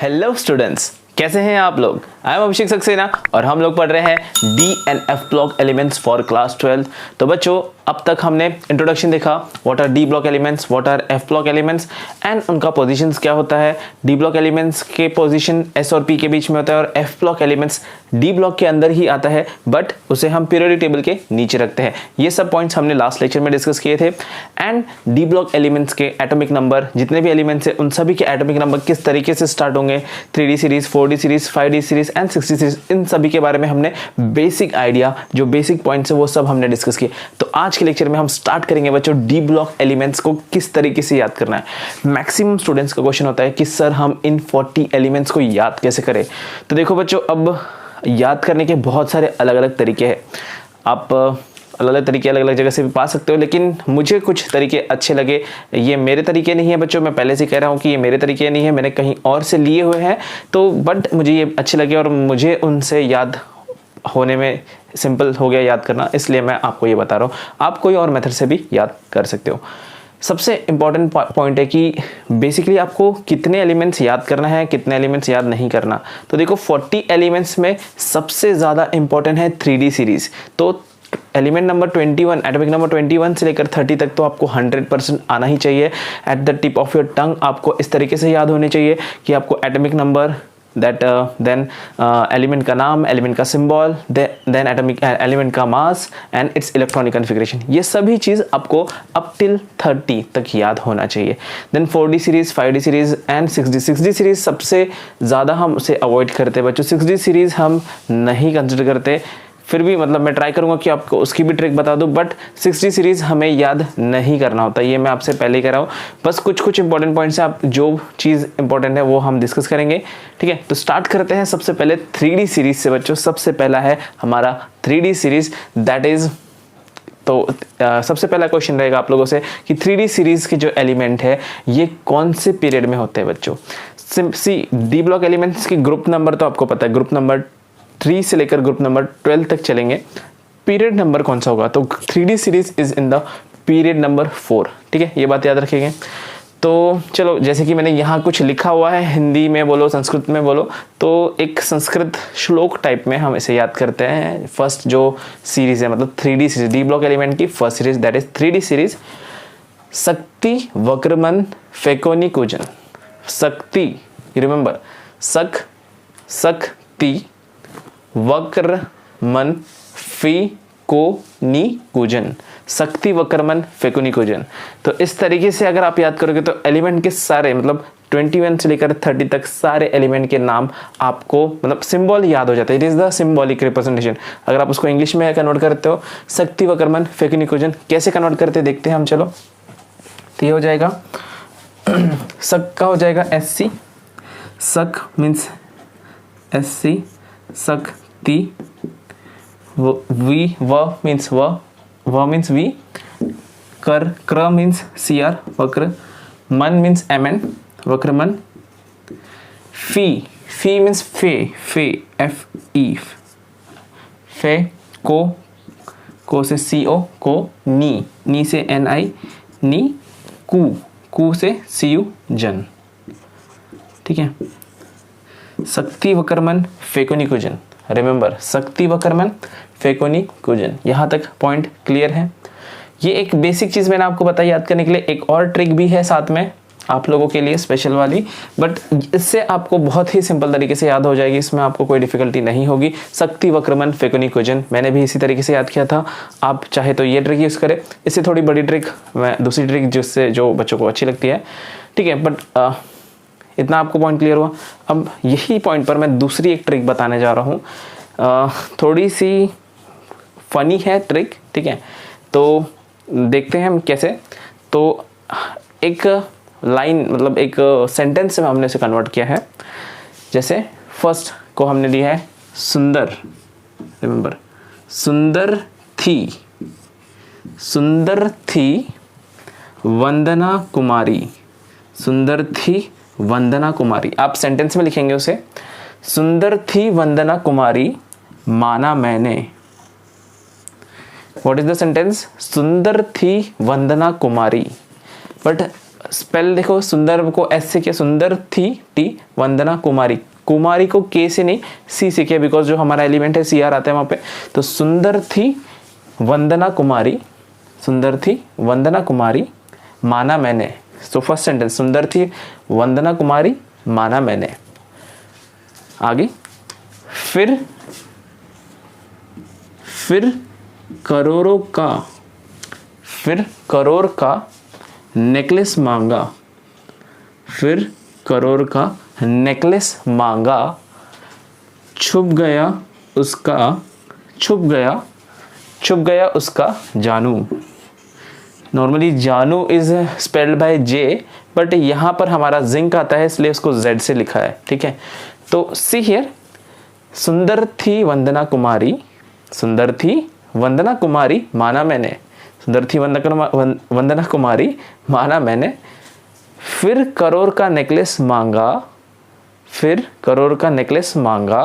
Hello students, कैसे हैं आप लोग। आई एम अभिषेक सक्सेना और हम लोग पढ़ रहे हैं D and F block elements for class 12। तो बच्चों, अब तक हमने इंट्रोडक्शन देखा, what R D block elements, what R F block elements and उनका पोजीशंस क्या होता है। डी ब्लॉक एलिमेंट्स के पोजीशन एस और पी के बीच में होता है और F block elements D block के अंदर ही आता है, बट उसे हम पीरियोडिक टेबल के नीचे रखते हैं। ये सब पॉइंट्स हमने लास्ट लेक्चर में डिस्कस किए थे। एंड डी ब्लॉक एलिमेंट्स के एटॉमिक नंबर, जितने भी एलिमेंट्स हैं उन सभी के एटॉमिक नंबर किस तरीके से स्टार्ट होंगे, 3D series, 4D series, 5D series and 60 series, इन सभी के बारे में हमने बेसिक आइडिया, जो बेसिक पॉइंट्स है वो सब हमने डिस्कस किए। तो आज के लेक्चर में हम स्टार्ट करेंगे बच्चों डी ब्लॉक एलिमेंट्स को किस तरीके से याद करना है। मैक्सिमम स्टूडेंट्स का क्वेश्चन होता है कि सर हम इन 40 एलिमेंट्स को याद कैसे करें। तो देखो बच्चों, अब याद करने के बहुत सारे अलग अलग तरीके हैं। आप अलग अलग तरीके अलग अलग जगह से भी पा सकते हो, लेकिन मुझे कुछ तरीके अच्छे लगे। ये मेरे तरीके नहीं है बच्चों, मैं पहले से कह रहा हूँ कि ये मेरे तरीके नहीं है, मैंने कहीं और से लिए हुए हैं। तो बट मुझे ये अच्छे लगे और मुझे उनसे याद होने में सिंपल हो गया याद करना, इसलिए मैं आपको ये बता रहा हूँ। आप कोई और मेथड से भी याद कर सकते हो। सबसे इम्पॉर्टेंट पॉइंट है कि बेसिकली आपको कितने एलिमेंट्स याद करना है, कितने एलिमेंट्स याद नहीं करना। तो देखो 40 एलिमेंट्स में सबसे ज़्यादा इम्पॉर्टेंट है 3D सीरीज। तो एलिमेंट नंबर 21, एटॉमिक नंबर 21 से लेकर 30 तक तो आपको 100% आना ही चाहिए। At the tip of your tongue आपको इस तरीके से याद होने चाहिए कि आपको एटॉमिक नंबर, देन एलिमेंट का नाम, एलिमेंट का सिंबल, देन एटॉमिक एलिमेंट का mass and it's electronic configuration, ये सभी चीज़ आपको अप टिल 30 तक याद होना चाहिए। Then 4D series, 5D series and 6D series सबसे ज़्यादा हम उसे अवॉइड करते हैं बच्चों। 6D सीरीज हम नहीं कंसिडर करते, फिर भी मतलब मैं ट्राई करूंगा कि आपको उसकी भी ट्रिक बता दूं, बट 60 सीरीज हमें याद नहीं करना होता, ये मैं आपसे पहले ही कह रहा हूँ। बस कुछ इंपॉर्टेंट पॉइंट्स हैं, आप जो चीज़ इंपॉर्टेंट है वो हम डिस्कस करेंगे, ठीक है। तो स्टार्ट करते हैं सबसे पहले 3D सीरीज से बच्चों। सबसे पहला है हमारा 3D सीरीज, दैट इज, तो सबसे पहला क्वेश्चन रहेगा आप लोगों से कि 3D सीरीज के जो एलिमेंट है ये कौन से पीरियड में होते हैं बच्चों। सी डी ब्लॉक एलिमेंट्स की ग्रुप नंबर तो आपको पता है, ग्रुप नंबर 3 से लेकर ग्रुप नंबर 12 तक चलेंगे। पीरियड नंबर कौन सा होगा, तो 3D series is in the period number 4, ठीक है, ये बात याद रखेंगे। तो चलो, जैसे कि मैंने यहाँ कुछ लिखा हुआ है, हिंदी में बोलो संस्कृत में बोलो, तो एक संस्कृत श्लोक टाइप में हम इसे याद करते हैं। फर्स्ट जो सीरीज है, मतलब 3D series, D block element की first series, that is 3D series. शक्ति वक्रमन फेकोनी कुजन। शक्ति, रिमेंबर, शक्ति वक्रमन फेकोनी कुजन, शक्ति वक्रमन फेकोनी कुजन। तो इस तरीके से अगर आप याद करोगे तो एलिमेंट के सारे, मतलब 21 से लेकर 30 तक सारे एलिमेंट के नाम आपको, मतलब सिंबल याद हो जाता है। It is the symbolic representation. अगर आप उसको इंग्लिश में कन्वर्ट करते हो, शक्ति वक्रमन फेकोनी कुजन, कैसे कन्वर्ट करते देखते हैं हम। चलो, तो ये हो जाएगा शक का हो जाएगा SC, शक मीन्स SC, शक्ति, वी, व मीन्स वी, क्र मीन्स CR, वक्र, मन मीन्स MN, वक्रमन, फी मीन्स फे, FE, फे, को से CO, को, नी से NI, नी, कू से CU, जन, ठीक है। शक्ति वक्रमन फेकोनी कुजन, रिमेंबर, शक्ति वक्रमन फेकोनी कुजन। यहाँ तक पॉइंट क्लियर है। ये एक बेसिक चीज़ मैंने आपको बताई याद करने के लिए। एक और ट्रिक भी है साथ में आप लोगों के लिए, स्पेशल वाली, बट इससे आपको बहुत ही सिंपल तरीके से याद हो जाएगी, इसमें आपको कोई डिफिकल्टी नहीं होगी। शक्ति वक्रमन फेकोनी कुजन मैंने भी इसी तरीके से याद किया था। आप चाहे तो ये ट्रिक यूज़ करें, इससे थोड़ी बड़ी ट्रिक, मैं दूसरी ट्रिक जिससे जो बच्चों को अच्छी लगती है, ठीक है। बट इतना आपको पॉइंट क्लियर हुआ। अब यही पॉइंट पर मैं दूसरी एक ट्रिक बताने जा रहा हूँ। थोड़ी सी फनी है ट्रिक, ठीक है। तो देखते हैं हम कैसे। तो एक लाइन, मतलब एक सेंटेंस में हमने इसे कन्वर्ट किया है। जैसे फर्स्ट को हमने लिया है सुंदर, रिमेंबर, सुंदर थी वंदना कुमारी, सुंदर थी वंदना कुमारी। आप सेंटेंस में लिखेंगे उसे, सुंदर थी वंदना कुमारी माना मैंने। व्हाट इज द सेंटेंस, सुंदर थी वंदना कुमारी। बट स्पेल देखो, सुंदर को एस से किया, सुंदर थी टी, वंदना कुमारी, कुमारी को के से नहीं सी से किया, बिकॉज जो हमारा एलिमेंट है सी आर आता है वहाँ पे। तो सुंदर थी वंदना कुमारी, सुंदर थी वंदना कुमारी, माना मैंने। सो फर्स्ट सेंटेंस, सुंदर थी वंदना कुमारी, माना मैंने। आगे, फिर करोड़ों का, फिर करोड़ का नेकलेस मांगा, फिर करोड़ का नेकलेस मांगा, छुप गया उसका, छुप गया उसका जानू। नॉर्मली जानू is spelled by J, but यहाँ पर हमारा जिंक आता है इसलिए उसको जेड से लिखा है, ठीक है। तो सी हियर, सुंदर थी वंदना कुमारी, सुंदर थी वंदना कुमारी, माना मैंने, सुंदर थी वंदना कुमारी, माना मैंने। फिर करोड़ का नेकलेस मांगा, फिर करोड़ का नेकलेस मांगा।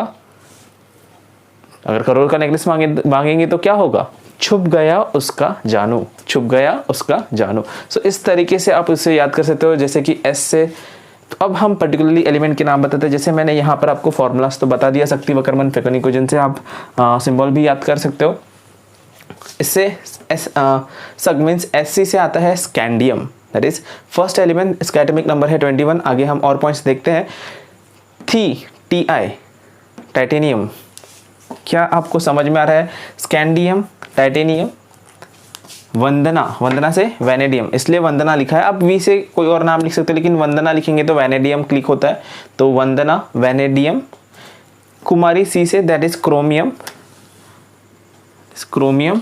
अगर करोड़ का नेकलेस मांगेंगे तो क्या होगा? छुप गया उसका जानू, छुप गया उसका जानू। सो इस तरीके से आप इसे याद कर सकते हो, जैसे कि एस से। तो अब हम पर्टिकुलरली एलिमेंट के नाम बताते हैं। जैसे मैंने यहाँ पर आपको फॉर्मूलास तो बता दिया, शक्ति वक्रमन फेकोनी इक्वेशन से आप सिंबल भी याद कर सकते हो। इससे सग मीन्स एससी से आता है scandium, that is first element, इसका एटॉमिक नंबर है 21। आगे हम और पॉइंट्स देखते हैं। थी, टी आई, टाइटेनियम। क्या आपको समझ में आ रहा है? Scandium, titanium. वंदना, वंदना से वैनेडियम, इसलिए वंदना लिखा है। अब वी से कोई और नाम लिख सकते हैं, लेकिन वंदना लिखेंगे तो वैनेडियम क्लिक होता है, तो वंदना वैनेडियम। कुमारी सी से, दैट इज क्रोमियम, क्रोमियम।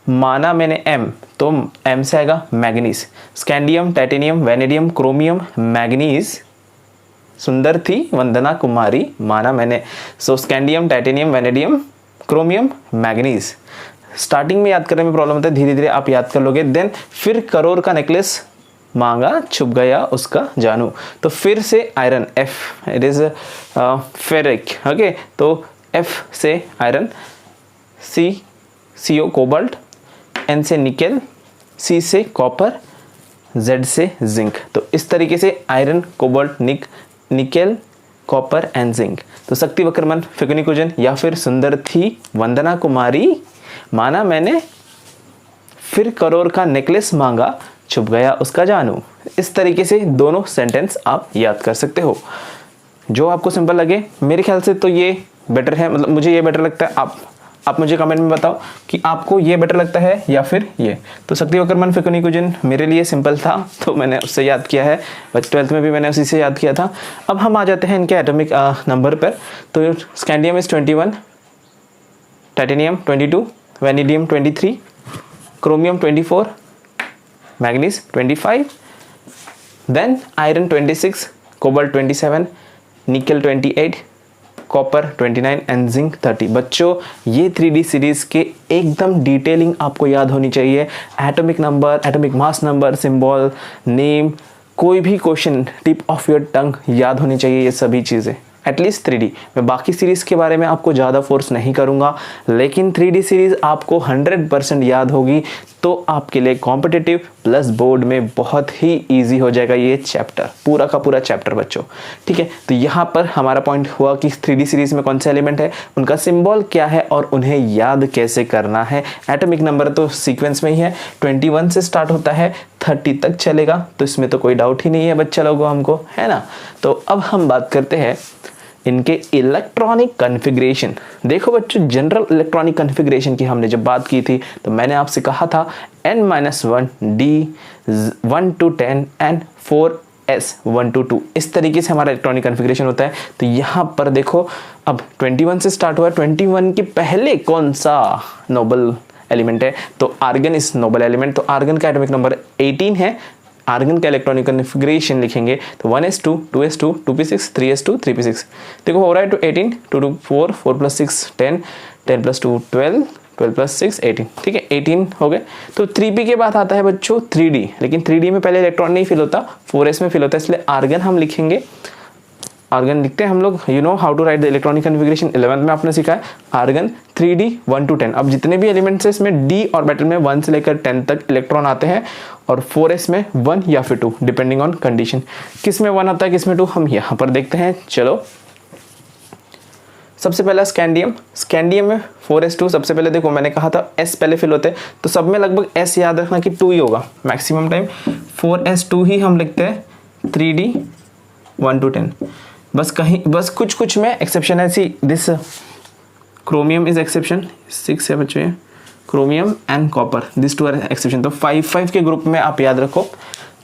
माना मैंने एम, तो एम से आएगा manganese. Scandium, titanium, vanadium, chromium, manganese. सुंदर थी वंदना कुमारी, माना मैंने। So scandium, titanium, vanadium, chromium, manganese. Starting में याद करने में प्रॉब्लम होता है, धीरे धीरे आप याद कर लोगे। देन फिर करोड़ का नेकलेस मांगा, छुप गया उसका जानू। तो फिर से iron, F, it is ferric, okay. तो एफ से आयरन, सी CO कोबाल्ट, एन से निकेल, सी से कॉपर, जेड से जिंक। तो इस तरीके से iron, cobalt, nickel, copper and zinc. तो शक्ति वक्रमन फेकोनी इक्वेशन, या फिर सुंदर थी वंदना कुमारी, माना मैंने, फिर करोड़ का नेकलेस मांगा, छुप गया उसका जानू। इस तरीके से दोनों सेंटेंस आप याद कर सकते हो, जो आपको सिंपल लगे। मेरे ख्याल से तो ये बेटर है, मतलब मुझे ये बेटर लगता है। आप मुझे कमेंट में बताओ कि आपको ये बेटर लगता है या फिर ये। तो शक्ति वक्रमन फेकोनी इक्वेशन मेरे लिए सिंपल था, तो मैंने उससे याद किया है, बट 12th में भी मैंने उसी से याद किया था। अब हम आ जाते हैं इनके एटॉमिक नंबर पर। तो scandium is 21, titanium 22, vanadium 23, chromium 24, manganese 25, then iron 26, cobalt 27, nickel 28, copper 29 and zinc 30। बच्चों, ये 3D सीरीज के एकदम डिटेलिंग आपको याद होनी चाहिए। Atomic number, atomic mass number, symbol, name, कोई भी question tip of your tongue याद होनी चाहिए, ये सभी चीज़ें। At least 3D। मैं बाकी सीरीज़ के बारे में आपको ज़्यादा फोर्स नहीं करूँगा, लेकिन 3D सीरीज़ आपको 100% याद होगी तो आपके लिए कॉम्पिटिटिव प्लस बोर्ड में बहुत ही इजी हो जाएगा ये चैप्टर, पूरा का पूरा चैप्टर बच्चों, ठीक है। तो यहाँ पर हमारा पॉइंट हुआ कि 3D सीरीज़ में कौन से एलिमेंट है, उनका सिंबल क्या है और उन्हें याद कैसे करना है। एटॉमिक नंबर तो सीक्वेंस में ही है, 21 से स्टार्ट होता है, 30 तक चलेगा, तो इसमें तो कोई डाउट ही नहीं है बच्चा लोगों हमको, है ना। तो अब हम बात करते हैं इनके इलेक्ट्रॉनिक कॉन्फ़िगरेशन। देखो बच्चों, जनरल इलेक्ट्रॉनिक कॉन्फ़िगरेशन की हमने जब बात की थी तो मैंने आपसे कहा था n-1 D 1 to 10 and 4s 1 to 2, इस तरीके से हमारा इलेक्ट्रॉनिक कॉन्फ़िगरेशन होता है। तो यहाँ पर देखो, अब 21 से स्टार्ट हुआ, 21 के पहले कौन सा नोबल एलिमेंट है, तो आर्गन इज नोबल एलिमेंट। तो आर्गन का एटॉमिक नंबर 18 है। आर्गन का इलेक्ट्रॉनिक कॉन्फ़िगरेशन लिखेंगे तो 1s2 2s2 2p6 3s2 3p6। देखो हो रहा है 18 2 2 4 4 + 6 10 10 + 2 12 12 + 6 18, ठीक है, 18 हो गए। तो 3p के बाद आता है बच्चों 3d, लेकिन 3d में पहले इलेक्ट्रॉन नहीं फिल होता, 4s में फिल होता है, इसलिए आर्गन हम लिखेंगे आर्गन लिखते हैं हम लोग, you know how to write the electronic configuration 11th में आपने सीखा है आर्गन 3D 1 to 10। अब जितने भी एलिमेंट्स हैं इसमें डी ऑर्बिटल में 1 से लेकर 10 तक इलेक्ट्रॉन आते हैं और 4s में 1 या फिर 2 डिपेंडिंग ऑन कंडीशन। किस में 1 आता है किस में 2 हम यहाँ पर देखते हैं। चलो सबसे पहला स्कैंडियम, स्कैंडियम में 4s2। सबसे पहले देखो मैंने कहा था s पहले फिल होते हैं तो सब में लगभग s याद रखना कि 2 ही होगा मैक्सिमम टाइम। 4s2 ही हम लिखते हैं 3D 1 to 10। बस कुछ में एक्सेप्शन है। See this chromium is exception, 6 है बच्चों ये, chromium and copper this 2 are exception. तो 5 के ग्रुप में आप याद रखो।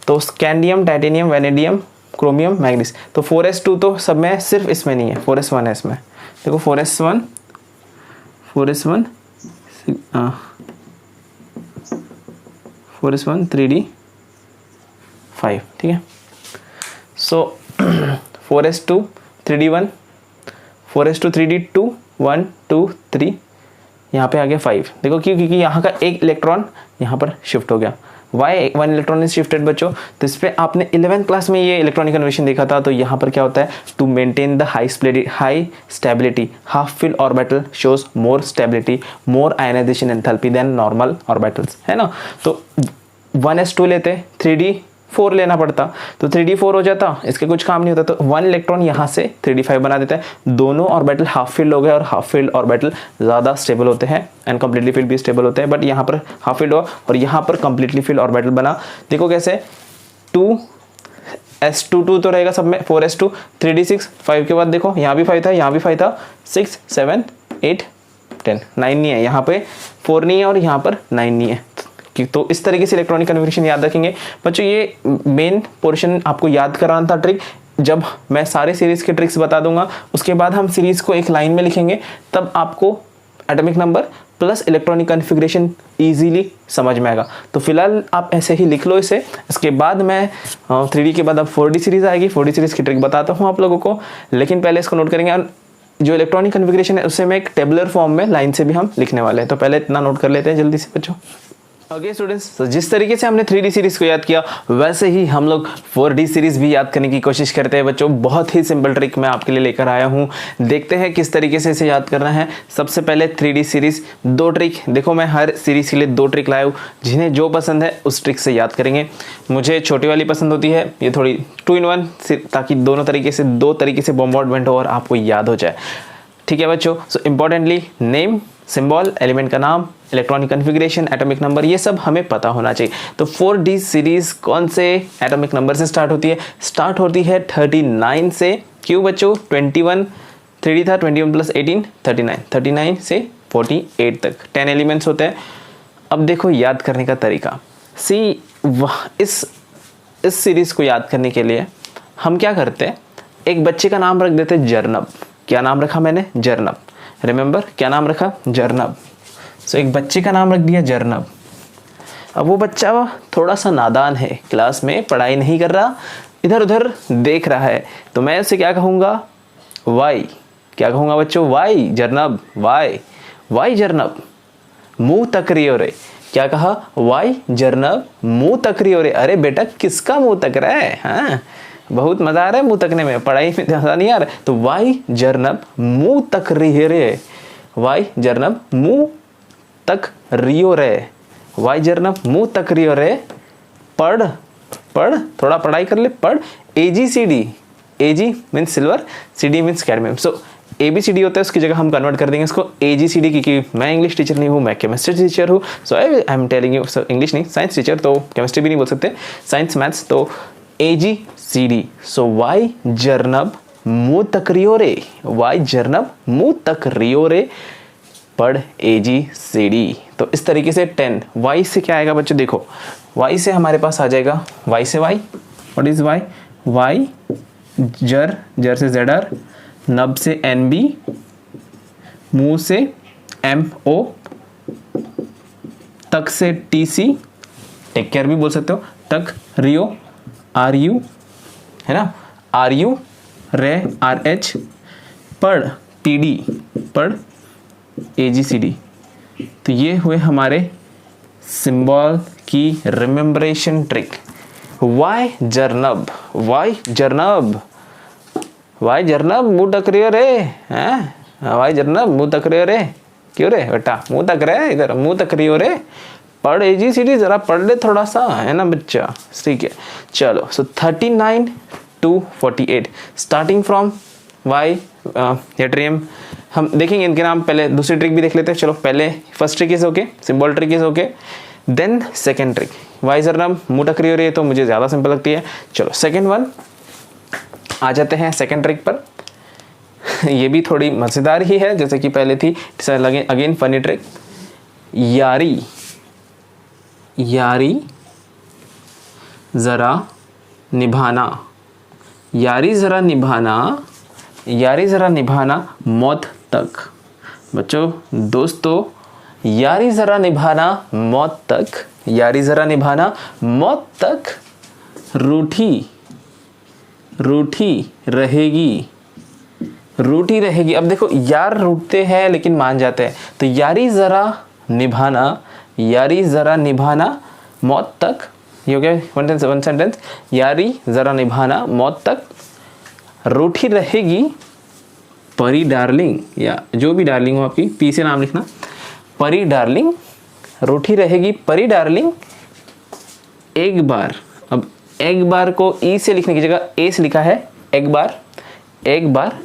तो scandium, titanium, vanadium, chromium, manganese. तो 4s2 तो सब में, सिर्फ इसमें नहीं है, 4s1 है इसमें। देखो 4s1 3D 5, ठीक है। सो 4s2 3D 1, 4s2 3D 2, 1 2 3, यहाँ पे आ गया 5। देखो क्योंकि यहाँ का एक इलेक्ट्रॉन यहाँ पर शिफ्ट हो गया। वाई 1 इलेक्ट्रॉन इज शिफ्टेड बच्चों। तो इस पर आपने 11th क्लास में ये इलेक्ट्रॉनिक कन्वर्शन देखा था। तो यहाँ पर क्या होता है, to maintain the high stability half fill orbital shows more stability, more ionization enthalpy than normal orbitals, है ना। तो 1s2 लेते, 3D4 लेना पड़ता तो 3D4 हो जाता, इसके कुछ काम नहीं होता। तो 1 इलेक्ट्रॉन यहाँ से 3D5 बना देता है। दोनों ऑर्बिटल हाफ फिल्ड हो गए और हाफ फिल्ड ऑर्बिटल ज़्यादा स्टेबल होते हैं एंड कंप्लीटली फिल्ड भी स्टेबल होते हैं। बट यहाँ पर हाफ फिल्ड हुआ और यहाँ पर कंप्लीटली फिल्ड ऑर्बिटल बना। देखो कैसे, 2s2 तो रहेगा सब में, 4s2 3D6, 5 के बाद देखो यहाँ भी 5 था, यहाँ भी 5 था, 6 7 8 10, 9 नहीं है, यहाँ पे 4 नहीं है और यहाँ पर 9 नहीं है। तो इस तरीके से इलेक्ट्रॉनिक कन्फिग्रेशन याद रखेंगे बच्चों। ये मेन पोर्शन आपको याद कराना था ट्रिक। जब मैं सारे सीरीज के ट्रिक्स बता दूंगा उसके बाद हम सीरीज को एक लाइन में लिखेंगे, तब आपको atomic number plus electronic configuration easily समझ में आएगा। तो फिलहाल आप ऐसे ही लिख लो इसे। इसके बाद मैं 3D के बाद अब 4D सीरीज आएगी, 4D सीरीज की ट्रिक बताता हूँ आप लोगों को, लेकिन पहले इसको नोट करेंगे। जो इलेक्ट्रॉनिक कन्फिग्रेशन है उससे मैं एक टेबुलर फॉर्म में लाइन से भी हम लिखने वाले हैं। तो पहले इतना नोट कर लेते हैं जल्दी से बच्चों। ओके स्टूडेंट्स, तो जिस तरीके से हमने 3D सीरीज को याद किया वैसे ही हम लोग 4D सीरीज भी याद करने की कोशिश करते हैं बच्चों। बहुत ही सिंपल ट्रिक मैं आपके लिए लेकर आया हूँ, देखते हैं किस तरीके से इसे याद करना है। सबसे पहले 3D सीरीज 2 ट्रिक, देखो मैं हर सीरीज के लिए 2 ट्रिक लाया हूँ, जिन्हें जो पसंद है उस ट्रिक से याद करेंगे। मुझे छोटी वाली पसंद होती है, ये थोड़ी 2 in 1, ताकि दोनों तरीके से 2 तरीके से बॉम्बार्डमेंट हो और आपको याद हो जाए, ठीक है बच्चों। सो इम्पॉर्टेंटली नेम, सिंबल, एलिमेंट का नाम, इलेक्ट्रॉनिक कन्फिग्रेशन, एटॉमिक नंबर, ये सब हमें पता होना चाहिए। तो 4D सीरीज कौन से एटॉमिक नंबर से स्टार्ट होती है? स्टार्ट होती है 39 से। क्यों बच्चों? 21 3D था, 21 + 18 39, 39 से 48 तक 10 एलिमेंट्स होते हैं। अब देखो याद करने का तरीका। इस सीरीज को याद करने के लिए हम क्या करते हैं, एक बच्चे का नाम रख देते जर्नब। क्या नाम रखा मैंने? जर्नब। रिमेंबर क्या नाम रखा? जर्नब। सो एक बच्चे का नाम रख दिया जर्नब। अब वो बच्चा थोड़ा सा नादान है, क्लास में पढ़ाई नहीं कर रहा, इधर उधर देख रहा है, तो मैं उसे क्या कहूँगा? वाई। क्या कहूँगा बच्चों? वाई जर्नब। वाई जर्नब, मुंह तक रही हो रे। क्या कहा? वाई जर्नब, मुंह तक रही हो रे। अरे बेटा किसका मुंह तक रहा है? हाँ, बहुत मजा आ रहा है मुंह तकने में, पढ़ाई में ज़्यादा नहीं आ रहा है। तो वाई जर्नब मुंह तक रही रे। वाई जर्नब मुंह तक रियो रे। वाई जर्नब मुंह तक रियो रे। पढ़ थोड़ा पढ़ाई कर ले, पढ़। AGCD, AG means silver, CD means cadmium. So ABCD होता है, उसकी जगह हम कन्वर्ट कर देंगे इसको AGCD, क्योंकि मैं इंग्लिश टीचर नहीं हूँ, मैं केमिस्ट्री टीचर हूँ। So I am telling you, English नहीं, साइंस टीचर, तो केमिस्ट्री भी नहीं बोल सकते, साइंस मैथ्स, तो AGCD। सो वाई जर्नब मुंह तक रियो रे। वाई जर्नब मुंह तक रियो रे, पढ़ AGCD। तो इस तरीके से 10। वाई से क्या आएगा बच्चों? देखो वाई से हमारे पास आ जाएगा, वाई से Y, what is Y? Y जर से ZR, नब से NB, मुंह से MO, तक से TC, टेक केयर भी बोल सकते हो, तक रियो RU, है ना, RU रे RH, पढ़ TD, पढ़ AGCD। तो ये हुए हमारे सिंबल की रिमेम्बरेशन ट्रिक। वाई जर्नब, वाई जर्नब, भाई जरनब मुंह तक रही हो रे हैं, भाई जरनब मुंह तक रही हो रे, क्यों रे बेटा मुंह तक रहे, इधर मुंह तक रही हो रे, पढ़ ABCD जरा पढ़ ले थोड़ा सा, है ना बच्चा। ठीक है चलो, so 39 to 48 starting from Y yttrium. हम देखेंगे इनके नाम, पहले दूसरी ट्रिक भी देख लेते हैं। चलो पहले first trick is okay, symbol trick is okay, then second trick वाई जरनब मुंह टकरी हो रही है, तो मुझे ज़्यादा सिंपल लगती है। चलो सेकंड वन आ जाते हैं सेकंड ट्रिक पर। ये भी थोड़ी मज़ेदार ही है जैसे कि पहले थी। अगेन फनी ट्रिक, यारी यारी ज़रा निभाना, यारी ज़रा निभाना, यारी ज़रा निभाना मौत तक। बच्चों दोस्तों, यारी ज़रा निभाना मौत तक, यारी ज़रा निभाना मौत तक, रूठी रूठी रहेगी, रूठी रहेगी। अब देखो यार रूठते हैं लेकिन मान जाते हैं, तो यारी ज़रा निभाना, यारी ज़रा निभाना मौत तक, ये हो गया वन सेंटेंस। यारी ज़रा निभाना मौत तक, रूठी रहेगी परी डार्लिंग, या जो भी डार्लिंग हो आपकी, पी से नाम लिखना, परी डार्लिंग, रूठी रहेगी परी डार्लिंग एक बार। अब एक बार को ई से लिखने की जगह ए से लिखा है एक बार, एक बार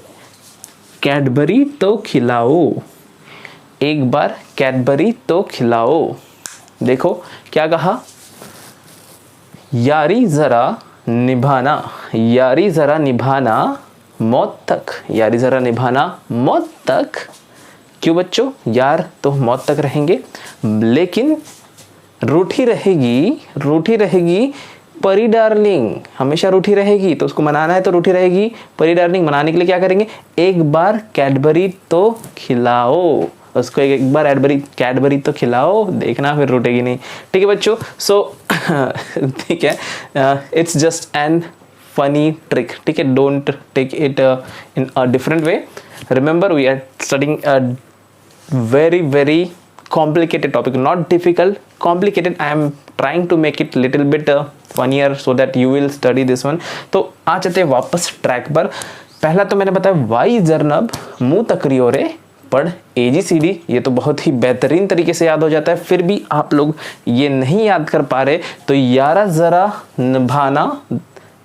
कैडबरी तो खिलाओ, एक बार कैडबरी तो खिलाओ। देखो क्या कहा, यारी ज़रा निभाना, यारी ज़रा निभाना मौत तक, यारी ज़रा निभाना मौत तक। क्यों बच्चों, यार तो मौत तक रहेंगे, लेकिन रूठी रहेगी, रूठी रहेगी परी डार्लिंग, हमेशा रूठी रहेगी, तो उसको मनाना है तो रूठी रहेगी परी डार्लिंग। मनाने के लिए क्या करेंगे, एक बार कैडबरी तो खिलाओ, उसको एक बार कैडबरी तो खिलाओ, देखना फिर रूठेगी नहीं। ठीक है बच्चों, सो ठीक है, it's just an funny trick, ठीक है, don't take it in a different way. Remember we are studying a very very complicated topic, not difficult, complicated. I am trying to make it little bit funnier so that you will study this one. तो आ जाते हैं वापस track पर। पहला तो मैंने बताया Y जरनब मुंह तकरी हो रे पढ़ ABCD, ये तो बहुत ही बेहतरीन तरीके से याद हो जाता है। फिर भी आप लोग ये नहीं याद कर पा रहे, तो यारा ज़रा निभाना,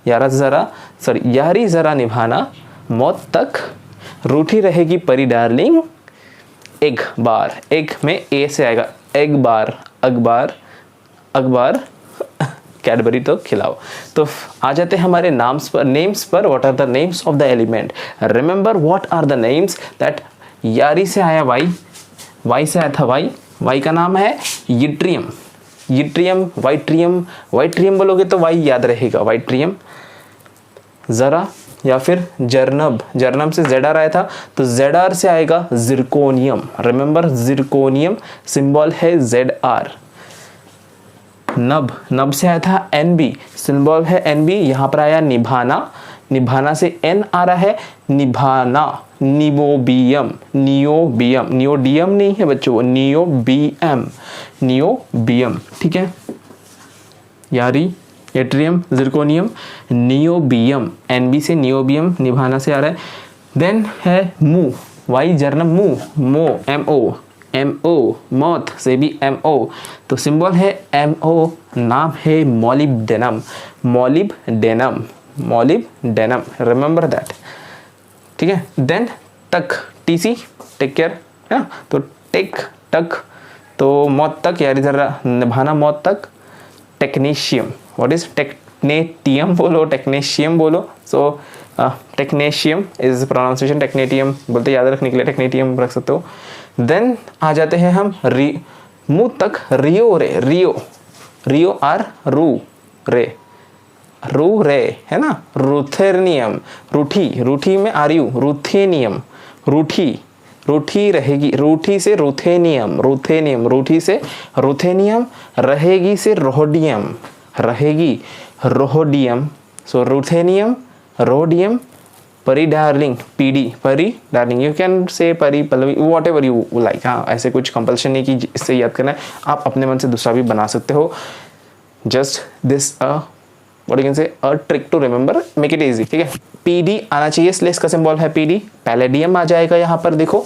यारा ज़रा सॉरी यारी ज़रा निभाना मौत तक, रूठी रहेगी परी डार्लिंग एक बार, एक में ए से आएगा, एक बार अखबार, अखबार कैडबरी तो खिलाओ। तो आ जाते हैं हमारे नाम्स पर, नेम्स पर। What are the names of the element, remember what are the names that, यारी से आया वाई, वाई से आया था वाई, वाई का नाम है यट्रियम, यट्रियम, वाइट्रियम, वाइट्रियम बोलोगे तो वाई याद रहेगा, वाइट्रियम। ज़रा या फिर जर्नब, जर्नब से ZR आया था, तो ZR से आएगा जिरकोनियम, रिमेंबर जिरकोनियम सिंबल है ZR। नब, नब से आया था NB, सिंबल है NB, यहाँ पर आया निभाना, निभाना से N आ रहा है निभाना, नियोबियम, नियोबियम, नियोडियम नहीं है बच्चों, नियोबियम, नियोबियम, ठीक है। यारी एट्रियम जिरकोनियम नियोबियम, NB से नियोबियम, निभाना से आ रहा है। देन है मू, वाई जर्नम मू, मो MO, MO मौत से भी MO, तो सिंबल है MO, नाम है molybdenum, molybdenum, molybdenum, remember that, ठीक है। देन तक, TC टेक केयर है ना, तो टेक तक, तो मौत तक, यारी जरा निभाना मौत तक। टेक्नीशियम, व्हाट इज टेक्नेटियम बोलो, टेक्नीशियम बोलो, सो टेक्नीशियम इज प्रोनाउंसिएशन, टेक्नेटियम बोलते याद रखने के लिए टेक्नेटियम रख सकते हो। देन आ जाते हैं हम मुंह तक, रियो रे, रियो, रियो आर रू रे, रू रे है ना, रूथेनियम, रूठी, रूठी में आर्यू, रूथेनियम, रूठी, रूठी रहेगी, रूठी से रूथेनियम, रूथेनियम, रूठी से रूथेनियम, रहेगी से रोहोडियम, रहेगी रोहोडियम, सो रूथेनियम, रोहोडियम, परी डार्लिंग, PD, परी डार्लिंग, यू कैन से परी Pallavi, what ever you like. हाँ, ऐसे कुछ कंपल्शन नहीं कि इससे याद करना है, आप अपने मन से दूसरा भी बना सकते हो। Just this what you can say a trick to remember, make it easy, ठीक है। पीडी आना चाहिए, इसलिए इसका सिंबल है पीडी। पैलेडियम आ जाएगा यहाँ पर, देखो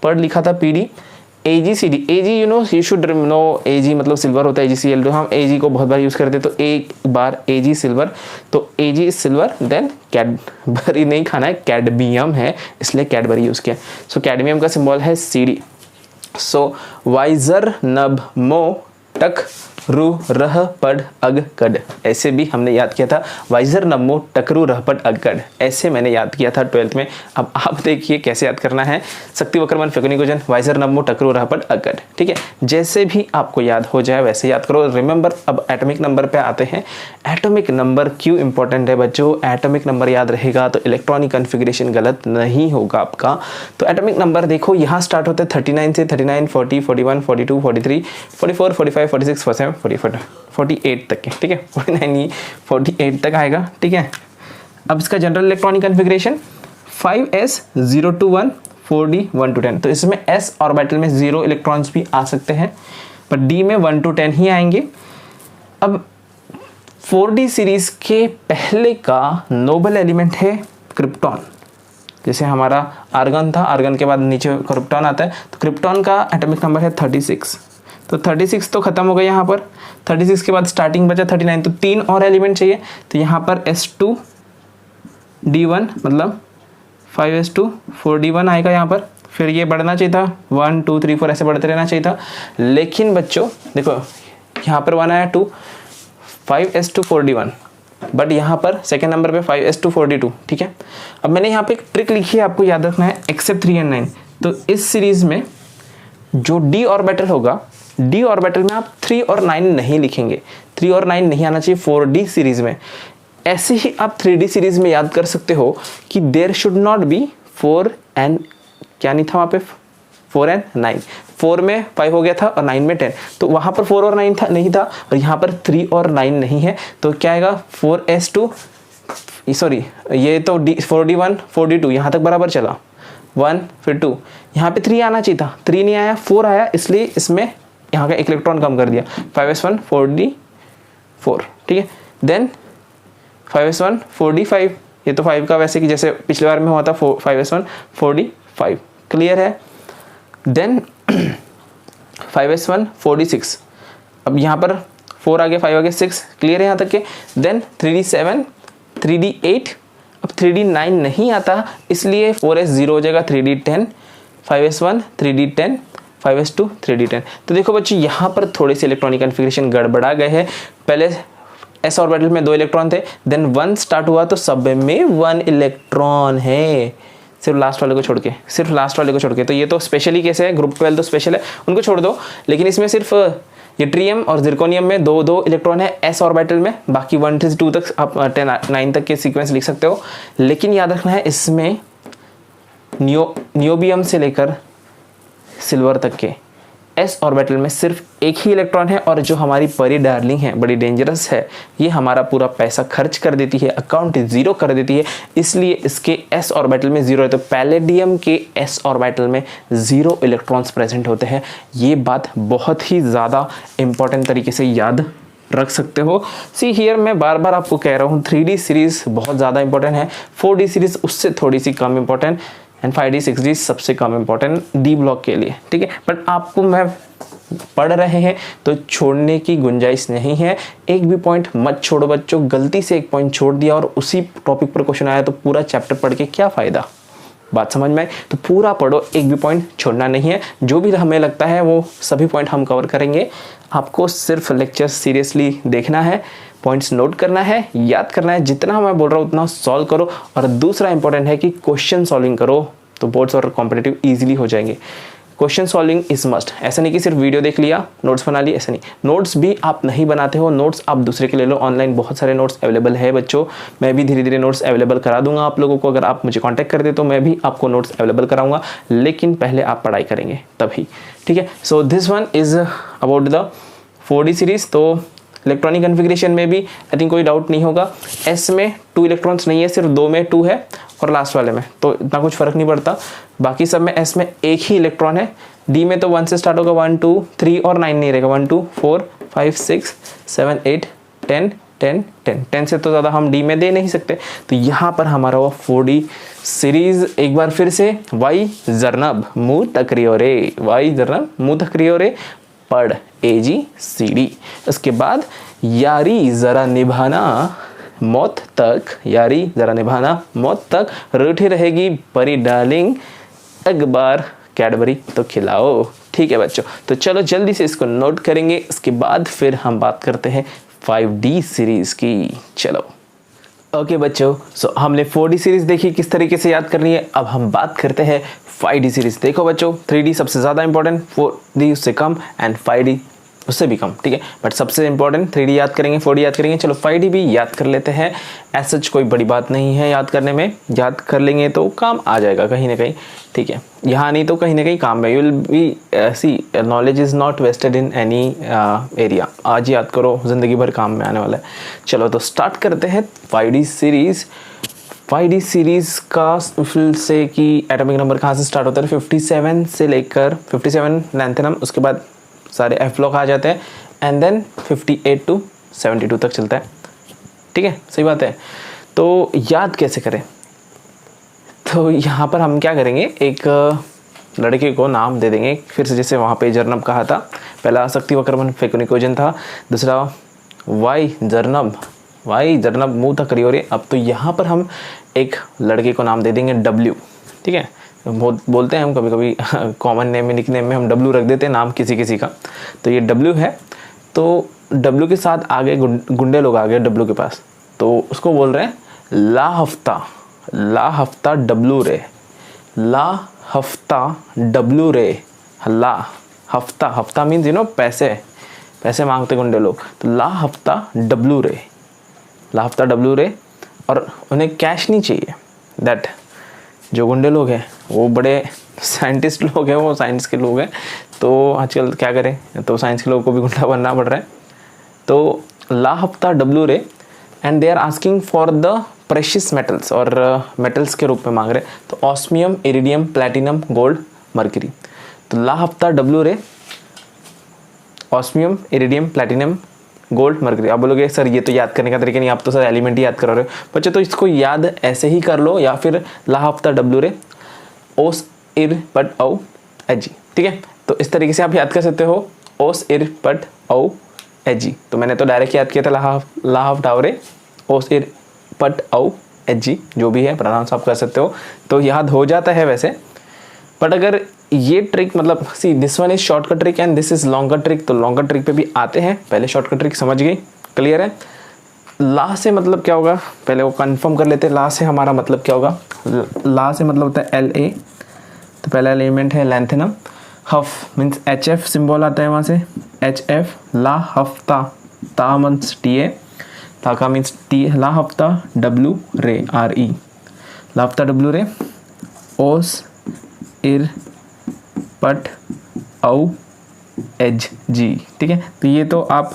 पड़ लिखा था PD. AgCd, Ag you know, you should know, Ag मतलब सिल्वर होता है, AgCl2, हम Ag को बहुत बार यूज करते हैं, तो एक बार Ag सिल्वर, तो Ag is silver, then Cadbury नहीं खाना है, कैडमियम है, इसलिए कैडबरी यूज किया। सो कैडमियम का सिंबल है Cd। सो वाइजर नब मो टक रू रह पड अग कड, ऐसे भी हमने याद किया था। वाइजर नमो टकरू रह पड अग कड, ऐसे मैंने याद किया था 12th में। अब आप देखिए कैसे याद करना है। शक्ति वक्रमन फेकोनिकोजन वाइजर नमो टकरू रह पड अग कड, ठीक है। जैसे भी आपको याद हो जाए वैसे याद करो। रिमेंबर, अब एटॉमिक नंबर पे आते हैं। एटॉमिक नंबर क्यों इंपॉर्टेंट है बच्चों? एटॉमिक नंबर याद रहेगा तो इलेक्ट्रॉनिक कन्फिग्रेशन गलत नहीं होगा आपका। तो एटॉमिक नंबर देखो यहाँ स्टार्ट होते हैं 39 से, 39, 40, 41, 42, 43, 44, 45, 46, 47, 48 तक के, ठीक है। 49 नहीं, 48 तक आएगा, ठीक है। अब इसका general electronic configuration 5s 0 to 1, 4d 1 to 10। तो इसमें s ऑर्बिटल में 0 इलेक्ट्रॉन्स भी आ सकते हैं, पर d में 1 to 10 ही आएंगे। अब 4d सीरीज के पहले का नोबल एलिमेंट है क्रिप्टॉन। जैसे हमारा आर्गन था, आर्गन के बाद नीचे क्रिप्टॉन आता है, तो क्रिप्टॉन का एटॉमिक नंबर है 36। तो 36 तो खत्म हो गया यहाँ पर। 36 के बाद स्टार्टिंग बचा 39, तो 3 और एलिमेंट चाहिए। तो यहाँ पर S2 D1 मतलब 5s2 4d1 आएगा यहाँ पर। फिर ये बढ़ना चाहिए था 1 2 3 4 ऐसे बढ़ते रहना चाहिए था। लेकिन बच्चों देखो यहाँ पर 1 आया 2, 5s2 4d1, बट यहाँ पर सेकेंड नंबर पे 5s2 4d2, ठीक है। अब मैंने यहाँ पे एक ट्रिक लिखी है, आपको याद रखना है, एक्सेप्ट 3 and 9। तो इस सीरीज में जो d ऑर्बिटल होगा, d ऑर्बिटल में आप 3 और 9 नहीं लिखेंगे। 3 और 9 नहीं आना चाहिए 4d सीरीज में। ऐसे ही आप 3d सीरीज में याद कर सकते हो कि there should not be 4 and क्या नहीं था वहाँ पे, 4 and 9। 4 में 5 हो गया था और 9 में 10, तो वहाँ पर 4 और 9 था नहीं था, और यहाँ पर 3 और 9 नहीं है। तो क्या आएगा 4s2, सॉरी ये तो 4d1 4d2 यहाँ तक बराबर चला, 1 फिर 2, यहाँ पे 3 आना चाहिए था, 3 नहीं आया, 4 आया, इसलिए इसमें यहाँ का एक इलेक्ट्रॉन कम कर दिया, 5s1 4d4, ठीक है। देन 5s1 4d5, ये तो 5 का वैसे कि जैसे पिछले बार में हुआ था 5s1 4d5, क्लियर है। देन 5s1 4d6, अब यहाँ पर 4 आ गया, 5 आ गया, 6, क्लियर है यहाँ तक के। देन 3d7 3d8, अब 3d9 नहीं आता, इसलिए 4s0 हो जाएगा, 3d10 5s1 3d10 5s2 3d10। तो देखो बच्चों यहाँ पर थोड़े से इलेक्ट्रॉनिक कन्फिग्रेशन गड़बड़ा गए हैं। पहले s ऑर्बिटल में 2 इलेक्ट्रॉन थे, देन 1 स्टार्ट हुआ तो सब में 1 इलेक्ट्रॉन है, सिर्फ लास्ट वाले को छोड़ के, सिर्फ लास्ट वाले को छोड़ के। तो ये तो स्पेशली कैसे है, ग्रुप 12 तो स्पेशल है, उनको छोड़ दो। लेकिन इसमें सिर्फ यट्रियम और जिरकोनियम में 2 इलेक्ट्रॉन है s ऑर्बिटल में, बाकी 1 से 2 तक आप 9 तक के सीक्वेंस लिख सकते हो। लेकिन याद रखना है इसमें नियोबियम से लेकर सिल्वर तक के s ऑर्बिटल में सिर्फ एक ही इलेक्ट्रॉन है, और जो हमारी परी डार्लिंग है, बड़ी डेंजरस है, ये हमारा पूरा पैसा खर्च कर देती है, अकाउंट 0 कर देती है, इसलिए इसके s ऑर्बिटल में 0 है। तो पैलेडियम के s ऑर्बिटल में 0 इलेक्ट्रॉन्स प्रेजेंट होते हैं। ये बात बहुत ही ज़्यादा इंपॉर्टेंट तरीके से याद रख सकते हो। सी हियर मैं बार बार आपको कह रहा हूँ 3D सीरीज बहुत ज़्यादा इंपॉर्टेंट है, 4D सीरीज उससे थोड़ी सी कम इंपॉर्टेंट, एंड 5D 6D सबसे कम इंपॉर्टेंट डी ब्लॉक के लिए, ठीक है। बट आपको मैं पढ़ रहे हैं तो छोड़ने की गुंजाइश नहीं है। एक भी पॉइंट मत छोड़ो बच्चों, गलती से एक पॉइंट छोड़ दिया और उसी टॉपिक पर क्वेश्चन आया तो पूरा चैप्टर पढ़ के क्या फ़ायदा। बात समझ में आए तो पूरा पढ़ो, एक भी पॉइंट छोड़ना नहीं है। जो भी हमें लगता है वो सभी पॉइंट हम कवर करेंगे। आपको सिर्फ लेक्चर सीरियसली देखना है, पॉइंट्स नोट करना है, याद करना है, जितना मैं बोल रहा हूँ उतना सॉल्व करो। और दूसरा इंपॉर्टेंट है कि क्वेश्चन सॉल्विंग करो तो बोर्ड्स और कॉम्पिटिटिव ईजिली हो जाएंगे। Question solving is must. ऐसा नहीं कि सिर्फ वीडियो देख लिया नोट्स बना लिए, ऐसा नहीं। नोट्स भी आप नहीं बनाते हो, नोट्स आप दूसरे के ले लो, ऑनलाइन बहुत सारे नोट्स अवेलेबल है बच्चों। मैं भी धीरे धीरे नोट्स अवेलेबल करा दूंगा आप लोगों को, अगर आप मुझे कांटेक्ट कर दे तो मैं भी आपको नोट्स अवेलेबल कराऊंगा, लेकिन पहले आप पढ़ाई करेंगे तभी, ठीक है। So this one is about the 4D series. तो इलेक्ट्रॉनिक कन्फिग्रेशन में भी आई थिंक कोई डाउट नहीं होगा। S में 2 इलेक्ट्रॉन्स नहीं है, सिर्फ 2 में 2 है, और लास्ट वाले में तो इतना कुछ फर्क नहीं पड़ता। बाकी सब में S में एक ही इलेक्ट्रॉन है। D में तो 1 से स्टार्ट होगा, 1 2 3 और 9 नहीं रहेगा, 1 2 4 5 6 7 8 10 10 10 10 से तो ज़्यादा हम डी में दे नहीं सकते, तो यहाँ पर हमारा वो 4D सीरीज। एक बार फिर से, वाई जरनब मुँह तकरियो रे, वाई जरनब मुँह तकरियो रे, पढ़ AGCD। उसके बाद यारी ज़रा निभाना मौत तक, यारी ज़रा निभाना मौत तक, रूठी रहेगी परी डार्लिंग, एक बार कैडबरी तो खिलाओ। ठीक है बच्चों, तो चलो जल्दी से इसको नोट करेंगे, इसके बाद फिर हम बात करते हैं 5D सीरीज़ की। चलो ओके बच्चों, सो हमने 4D सीरीज़ देखी किस तरीके से याद करनी है, अब हम बात करते हैं 5D सीरीज़। देखो बच्चों, 3D सबसे ज़्यादा इंपॉर्टेंट, 4D उससे कम एंड 5D उससे भी कम, ठीक है, बट सबसे इंपॉर्टेंट 3D याद करेंगे, 4D याद करेंगे। चलो 5D भी याद कर लेते हैं, ऐसा कोई बड़ी बात नहीं है याद करने में, याद कर लेंगे तो काम आ जाएगा कहीं ना कहीं, ठीक है, यहाँ नहीं तो कहीं ना कहीं काम में। You will be see knowledge is not wasted in any area, आज याद करो ज़िंदगी भर काम में आने वाला है। चलो तो स्टार्ट करते हैं 5D सीरीज़। 5D सीरीज़ का फिर से कि एटॉमिक नंबर कहाँ से स्टार्ट होता है, 57 से लेकर 57 लैंथेनम, उसके बाद सारे एफ ब्लॉक आ जाते हैं एंड देन 58 टू 72 तक चलता है, ठीक है, सही बात है। तो याद कैसे करें, तो यहाँ पर हम क्या करेंगे, एक लड़के को नाम दे देंगे फिर से, जैसे वहाँ पे जर्नब कहा था, पहला शक्तिवक्रमन फेकोनिकोजन था, दूसरा वाई जर्नब मुँह तक करियो रे। अब तो यहाँ पर हम एक लड़के को नाम दे देंगे W, ठीक है, बहुत बोलते हैं हम कभी कभी कॉमन नेम में, निक नेम में हम W रख देते हैं नाम किसी का, तो ये W है। तो W के साथ आगे गुंडे लोग आ गए W के पास, तो उसको बोल रहे हैं ला हफ्ता W रे, ला हफ्ता W रे, ला हफ्ता मीन्स यू नो पैसे मांगते गुंडे लोग, तो ला हफ्ता W रे, और उन्हें कैश नहीं चाहिए। दैट जो गुंडे लोग हैं वो बड़े साइंटिस्ट लोग हैं, वो साइंस के लोग हैं, तो आजकल क्या करें, तो साइंस के लोगों को भी गुंडा बनना पड़ रहा है। तो ला हफ्ता W रे and they are asking for the precious metals, और मेटल्स के रूप में मांग रहे, तो osmium, iridium, platinum, gold, mercury. तो ला हफ्ता W रे, osmium, iridium, platinum, gold, mercury. आप बोलोगे सर ये तो याद करने का तरीका नहीं, आप तो सर एलिमेंट ही याद करा रहे हो बच्चे, तो इसको याद ऐसे ही कर लो, या फिर ला हफ्ता W रे, ओस इर पट औ एजी, ठीक है, तो इस तरीके से आप याद कर सकते हो, ओस इर पट औ एजी। तो मैंने तो डायरेक्ट याद किया था ला हफ्ता रे, ओस इर पट औ एजी, जो भी है प्रोनाउंस आप कर सकते हो, तो याद हो जाता है वैसे। बट अगर ये ट्रिक, मतलब see this one is shortcut trick and this is longer trick, तो लॉन्गर ट्रिक पे भी आते हैं। पहले शॉर्टकट ट्रिक समझ गई, क्लियर है। ला से मतलब क्या होगा, पहले वो कंफर्म कर लेते हैं, ला से हमारा मतलब क्या होगा, ला से मतलब होता है La, तो पहला एलिमेंट है लैंथेनम। हफ मीन्स HF सिंबल आता है वहाँ से, HF, ला हफ्ता, ता मीन्स TA, ताका मीन्स T, ला हफ्ता W रे, RE, ला हफ्ता W रे, ओस इर पट औ एज जी, ठीक है। तो ये तो आप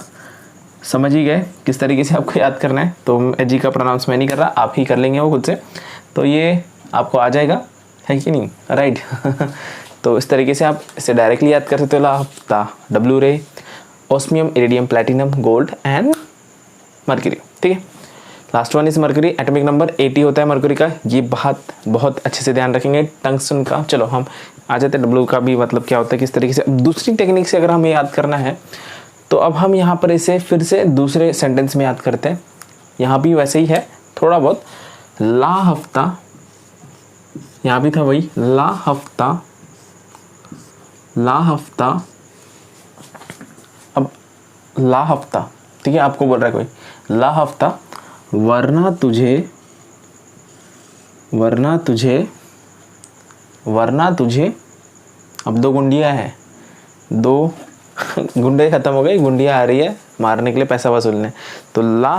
समझ ही गए किस तरीके से आपको याद करना है, तो एजी का प्रोनाउंस मैं नहीं कर रहा, आप ही कर लेंगे वो खुद से, तो ये आपको आ जाएगा, है कि नहीं, राइट। तो इस तरीके से आप इसे डायरेक्टली याद कर सकते हो, ला हफ्ता W रे, osmium, iridium, platinum, gold and mercury, ठीक है। Last one is mercury, atomic number 80 होता है मर्क्यूरी का, ये बहुत अच्छे से ध्यान रखेंगे। टंगस्टन का, चलो हम आ जाते हैं W का भी मतलब क्या होता है किस तरीके से। दूसरी टेक्निक से अगर हमें याद करना है, तो अब हम यहाँ पर इसे फिर से दूसरे सेंटेंस में याद करते हैं, यहाँ भी वैसे ही है थोड़ा बहुत। ला हफ्ता, यहाँ भी था वही, ला हफ्ता, अब ला हफ्ता, ठीक है, आपको बोल रहा है कोई, ला हफ्ता, वरना तुझे, अब दो गुंडियाँ हैं, दो गुंडे खत्म हो गए, गुंडियाँ आ रही है मारने के लिए, पैसा वसूलने, तो ला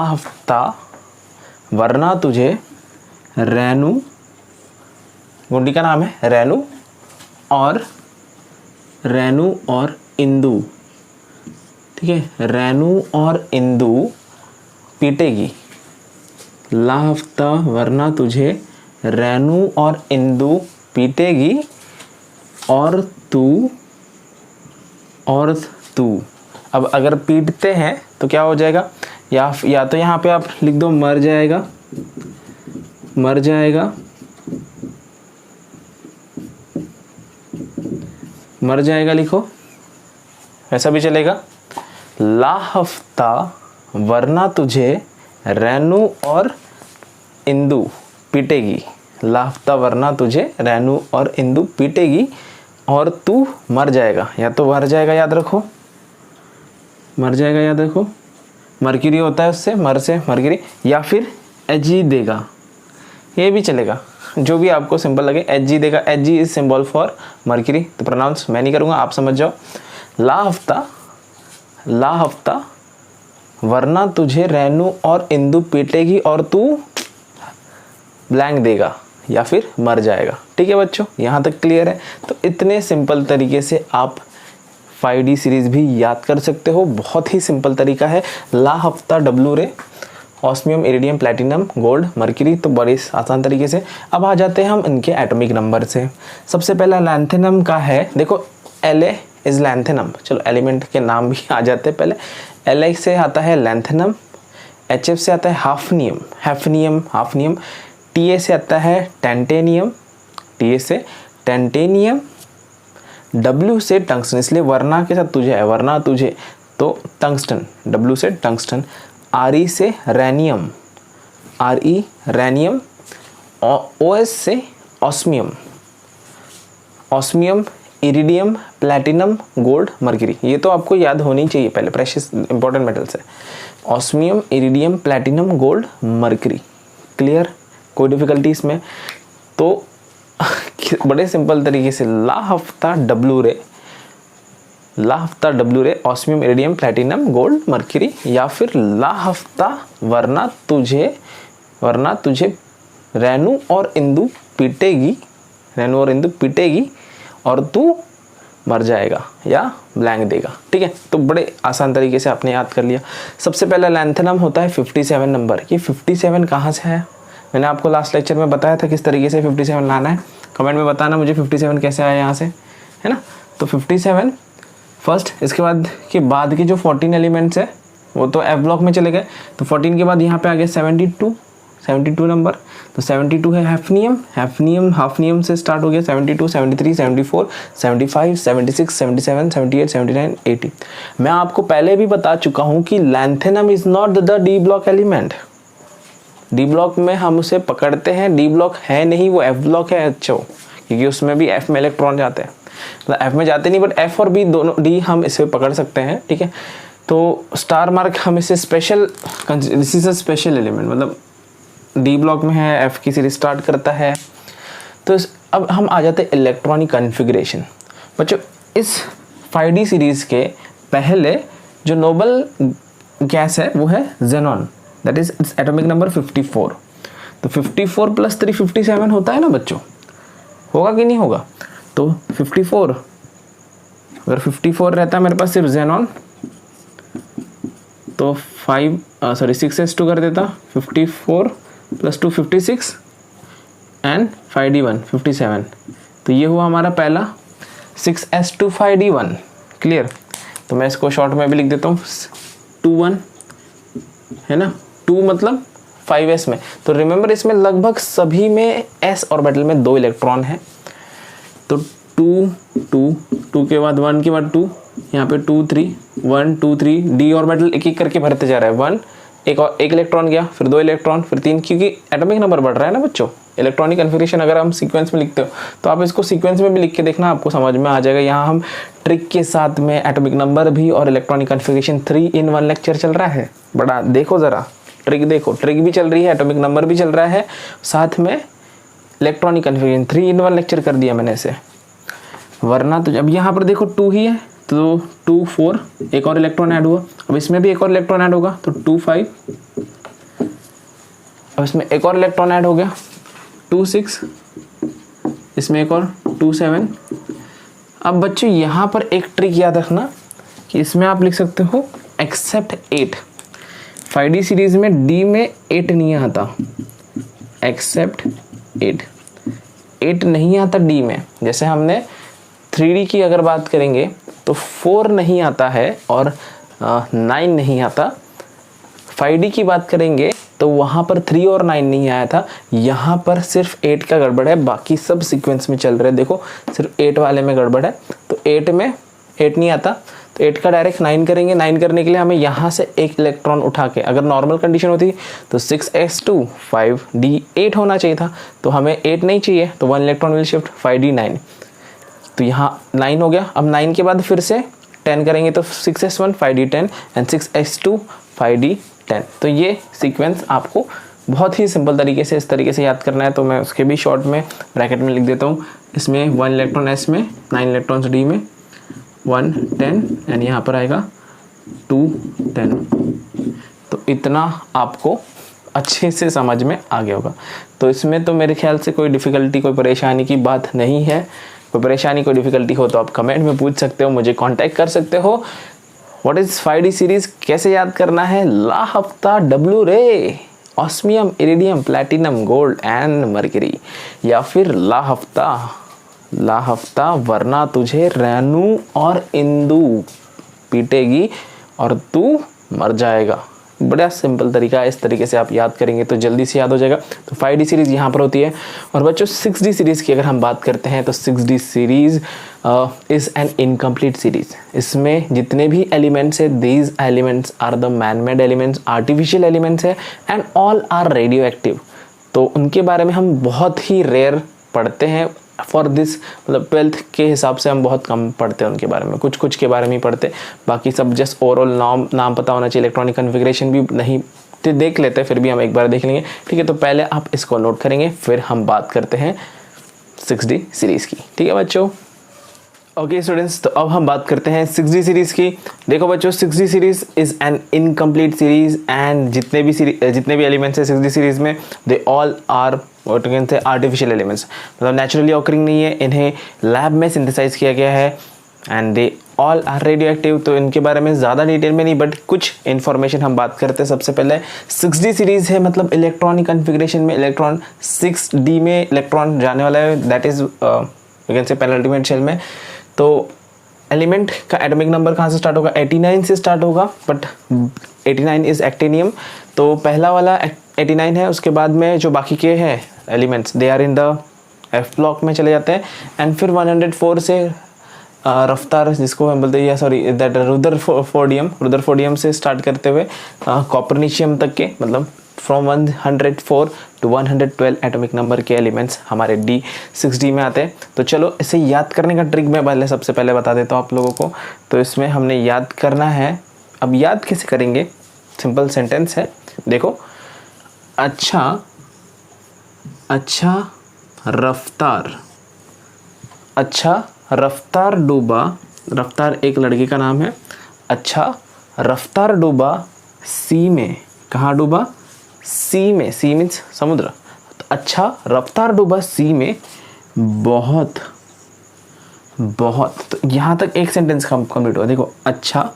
हफ्ता वरना तुझे रेनू, गुंडी का नाम है रेनू और इंदू, ठीक है, रेनू और इंदू पीटेगी। ला हफ्ता वरना तुझे रेनू और इंदू पीटेगी, और तू अब अगर पीटते हैं तो क्या हो जाएगा, या तो यहाँ पे आप लिख दो मर जाएगा, मर जाएगा, मर जाएगा लिखो, ऐसा भी चलेगा। ला हफ्ता वरना तुझे रेनू और इंदु पीटेगी, ला हफ्ता वरना तुझे रेनू और इंदु पीटेगी और तू मर जाएगा, या तो मर जाएगा याद रखो, मर जाएगा याद रखो, मरकरी होता है उससे, मर से मरकरी, या फिर एच जी देगा, ये भी चलेगा, जो भी आपको सिंपल लगे। एच जी देगा, H G is symbol for mercury, तो प्रोनाउंस मैं नहीं करूँगा, आप समझ जाओ। ला हफ्ता, ला हफ्ता वरना तुझे रेनू और इंदु पीटेगी और तू ब्लैंक देगा या फिर मर जाएगा। ठीक है बच्चों, यहाँ तक क्लियर है। तो इतने सिंपल तरीके से आप 5D सीरीज भी याद कर सकते हो, बहुत ही सिंपल तरीका है। ला हफ्ता, डब्लू रे, osmium, iridium, platinum, gold, mercury, तो बड़े आसान तरीके से। अब आ जाते हैं हम इनके एटॉमिक नंबर से। सबसे पहला लैंथेनम का है, देखो La इज लैंथेनम, चलो एलिमेंट के नाम भी आ जाते हैं पहले। La से आता है लैंथेनम, HF से आता है हाफनियम, हैफनियम, हाफनियम, Ta से आता है टेंटेनियम, Ta से टेंटेनियम, W से टंगस्टन, इसलिए वरना के साथ तुझे है, वरना तुझे तो टंगस्टन, W से टंगस्टन, Re से रैनियम, Re रैनियम, OS से osmium, osmium, iridium, platinum, gold, mercury. ये तो आपको याद होनी चाहिए पहले, प्रेशियस इंपॉर्टेंट मेटल्स है। Osmium, iridium, platinum, gold, mercury. Clear, कोई डिफिकल्टी इसमें? तो बड़े सिंपल तरीके से ला हफ्ता डब्लू रे, ला हफ्ता डब्लू रे, osmium, iridium, platinum, gold, mercury, या फिर ला हफ्ता वरना तुझे रेनू और इंदु पीटेगी, रेनू और इंदु पीटेगी और तू मर जाएगा या ब्लैंक देगा। ठीक है, तो बड़े आसान तरीके से आपने याद कर लिया। सबसे पहला लैंथेनम होता है 57 नंबर। ये 57 कहाँ से है? मैंने आपको लास्ट लेक्चर में बताया था किस तरीके से 57 लाना है। कमेंट में बताना मुझे 57 कैसे आया यहाँ से, है ना। तो 57 फर्स्ट, इसके बाद के जो 14 एलिमेंट्स है वो तो एफ ब्लॉक में चले गए, तो 14 के बाद यहाँ पे आ गया 72 नंबर। तो 72 है हैफनियम, हाफनियम से स्टार्ट हो गया 72, 73, 74, 75, 76, 77, 78, 79, 80। मैं आपको पहले भी बता चुका हूँ कि lanthanum is not the D block element. D block में हम उसे पकड़ते हैं, डी ब्लॉक है नहीं, वो एफ ब्लॉक है अच्छो, क्योंकि उसमें भी एफ में इलेक्ट्रॉन जाते हैं, मतलब एफ में जाते नहीं, बट एफ और बी दोनों, डी हम इसे पकड़ सकते हैं। ठीक है, तो स्टार मार्क हम इसे special, this is a special element, मतलब डी ब्लॉक में है, एफ की सीरीज स्टार्ट करता है। तो अब हम आ जाते हैं इलेक्ट्रॉनिक कॉन्फ़िगरेशन। बच्चों इस 5D सीरीज के पहले जो नोबल गैस है वो है xenon, that is its atomic number 54। तो 54 + 3 57 होता है ना बच्चों, होगा कि नहीं होगा? तो 54, अगर 54 रहता है मेरे पास सिर्फ ज़ेनॉन, तो 6s2 कर देता, 54 + 2 56 एंड 5d1 57। तो ये हुआ हमारा पहला 6s2 5d1। क्लियर, तो मैं इसको शॉर्ट में भी लिख देता हूँ 21, है ना, 2 मतलब 5s में। तो रिमेंबर इसमें लगभग सभी में s ऑर्बिटल में 2 इलेक्ट्रॉन है। तो 2 के बाद 1 के बाद 2, यहाँ पे 2 3 1 2 3, डी ऑर्बिटल एक एक करके भरते जा रहा है। 1 एक इलेक्ट्रॉन गया, फिर 2 इलेक्ट्रॉन, फिर 3, क्योंकि एटॉमिक नंबर बढ़ रहा है ना बच्चों। इलेक्ट्रॉनिक कन्फिगरेशन अगर हम सीक्वेंस में लिखते हो तो आप इसको सीक्वेंस में भी लिख के देखना, आपको समझ में आ जाएगा। यहाँ हम ट्रिक के साथ में एटॉमिक नंबर भी और इलेक्ट्रॉनिक कन्फिगरेशन 3 in 1 लेक्चर चल रहा है। बड़ा देखो ज़रा, ट्रिक देखो, ट्रिक भी चल रही है, एटॉमिक नंबर भी चल रहा है, साथ में इलेक्ट्रॉनिक कन्फिगरेशन 3 in 1 लेक्चर कर दिया मैंने इसे। वरना तो जब यहाँ पर देखो 2 ही है, तो 2 4, एक और इलेक्ट्रॉन ऐड हुआ। अब इसमें भी एक और इलेक्ट्रॉन ऐड होगा, तो 2 5, अब इसमें एक और इलेक्ट्रॉन ऐड हो गया 2 6, इसमें एक और 2 7। अब बच्चों यहाँ पर एक ट्रिक याद रखना कि इसमें आप लिख सकते हो एक्सेप्ट 8। 5D सीरीज में D में 8 नहीं आता, एक्सेप्ट 8 नहीं आता D में। जैसे हमने 3D की अगर बात करेंगे तो 4 नहीं आता है और 9 नहीं आता। 5D की बात करेंगे तो वहाँ पर 3 और 9 नहीं आया था, यहाँ पर सिर्फ 8 का गड़बड़ है, बाकी सब सीक्वेंस में चल रहे हैं। देखो सिर्फ 8 वाले में गड़बड़ है, तो 8 में 8 नहीं आता, तो 8 का डायरेक्ट 9 करेंगे। 9 करने के लिए हमें यहाँ से एक इलेक्ट्रॉन उठा के, अगर नॉर्मल कंडीशन होती तो 6s2 5d 8 होना चाहिए था, तो हमें 8 नहीं चाहिए, तो 1 इलेक्ट्रॉन विल शिफ्ट 5d 9, तो यहाँ 9 हो गया। अब 9 के बाद फिर से 10 करेंगे तो 6s1 5d 10 and 6s2 5d 10। तो ये सीक्वेंस आपको बहुत ही सिंपल तरीके से इस तरीके से याद करना है, तो मैं उसके भी शॉर्ट में ब्रैकेट में लिख देता हूँ। इसमें 1 इलेक्ट्रॉन s में, 9 इलेक्ट्रॉन्स d में, 1 10 एंड यहाँ पर आएगा 2 10। तो इतना आपको अच्छे से समझ में आ गया होगा। तो इसमें तो मेरे ख्याल से कोई डिफ़िकल्टी, कोई परेशानी की बात नहीं है। कोई परेशानी, कोई डिफ़िकल्टी हो तो आप कमेंट में पूछ सकते हो, मुझे कांटेक्ट कर सकते हो। व्हाट इज़ 5D सीरीज़, कैसे याद करना है? ला हफ्ता, डब्ल्यू रे, osmium, iridium, platinum, gold and mercury, या फिर ला हफ्ता वरना तुझे रेनू और इंदू पीटेगी और तू मर जाएगा। बड़ा सिंपल तरीका है, इस तरीके से आप याद करेंगे तो जल्दी से याद हो जाएगा। तो 5D सीरीज़ यहाँ पर होती है। और बच्चों 6D सीरीज़ की अगर हम बात करते हैं तो 6D series is an incomplete series. इसमें जितने भी एलिमेंट्स है, these elements are the man made elements, artificial elements है, and all are radioactive. तो उनके बारे में हम बहुत ही रेयर पढ़ते हैं फॉर दिस, मतलब 12th के हिसाब से हम बहुत कम पढ़ते हैं उनके बारे में, कुछ के बारे में ही पढ़ते, बाकी सब जस्ट ओवरऑल नाम पता होना चाहिए। इलेक्ट्रॉनिक कन्फिग्रेशन भी नहीं तो देख लेते हैं, फिर भी हम एक बार देख लेंगे, ठीक है। तो पहले आप इसको नोट करेंगे, फिर हम बात करते हैं 6D सीरीज़ की, ठीक है बच्चों। ओके स्टूडेंट्स, तो अब हम बात करते हैं 6D सीरीज़ की। देखो बच्चों, 6D series is an incomplete series and जितने भी एलिमेंट्स हैं 6D सीरीज़ में, they all are what can say artificial elements, मतलब नेचुरली ऑकरिंग नहीं है, इन्हें लैब में सिंथेसाइज किया गया है and they all are radioactive. तो इनके बारे में ज़्यादा डिटेल में नहीं, बट कुछ इन्फॉर्मेशन हम बात करते हैं। सबसे पहले 6D सीरीज़ है, मतलब इलेक्ट्रॉनिक कन्फिग्रेशन में इलेक्ट्रॉन 6D में इलेक्ट्रॉन जाने वाला है, that is can say penultimate shell में। तो एलिमेंट का एटॉमिक नंबर कहाँ से स्टार्ट होगा? 89 से स्टार्ट होगा, बट 89 इज़ एक्टिनियम, तो पहला वाला 89 है। उसके बाद में जो बाकी के हैं elements, they are in the F block में चले जाते हैं। एंड फिर 104 से रफ्तार, जिसको हम बोलते हैं, सॉरी दैट रुदरफोर्डियम से स्टार्ट करते हुए कॉपरनिशियम तक के, मतलब फ्रॉम 104 टू 112 एटॉमिक नंबर के एलिमेंट्स हमारे 6D में आते हैं। तो चलो इसे याद करने का ट्रिक मैं सबसे पहले बता देता हूँ आप लोगों को। तो इसमें हमने याद करना है, अब याद कैसे करेंगे? सिंपल सेंटेंस है, देखो, अच्छा रफ्तार डूबा, रफ्तार एक लड़के का नाम है। अच्छा रफ्तार डूबा सी में, कहाँ डूबा? सी में, सी मीन्स समुद्र। तो अच्छा रफ्तार डूबा सी में बहुत, तो यहाँ तक एक सेंटेंस कंप्लीट हुआ। देखो, अच्छा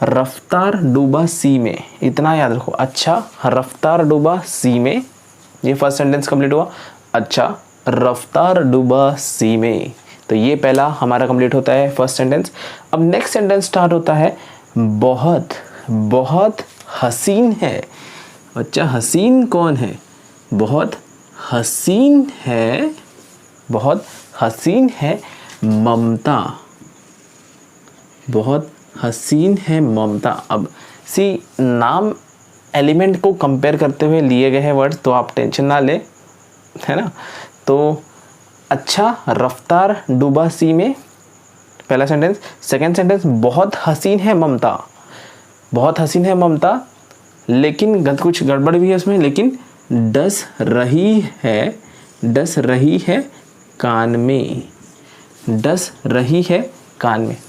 रफ्तार डूबा सी में, इतना याद रखो, अच्छा रफ्तार डूबा सी में, ये फर्स्ट सेंटेंस कंप्लीट हुआ। अच्छा रफ्तार डूबा सी में, तो ये पहला हमारा कंप्लीट होता है फर्स्ट सेंटेंस। अब नेक्स्ट सेंटेंस स्टार्ट होता है, बहुत हसीन है। अच्छा हसीन कौन है? बहुत हसीन है ममता, बहुत हसीन है ममता। अब सी नाम एलिमेंट को कंपेयर करते हुए लिए गए हैं वर्ड्स, तो आप टेंशन ना ले, है ना। तो अच्छा रफ्तार डूबा सी में, पहला सेंटेंस। सेकंड सेंटेंस, बहुत हसीन है ममता, लेकिन कुछ गड़बड़ भी है उसमें, लेकिन डस रही है कान में,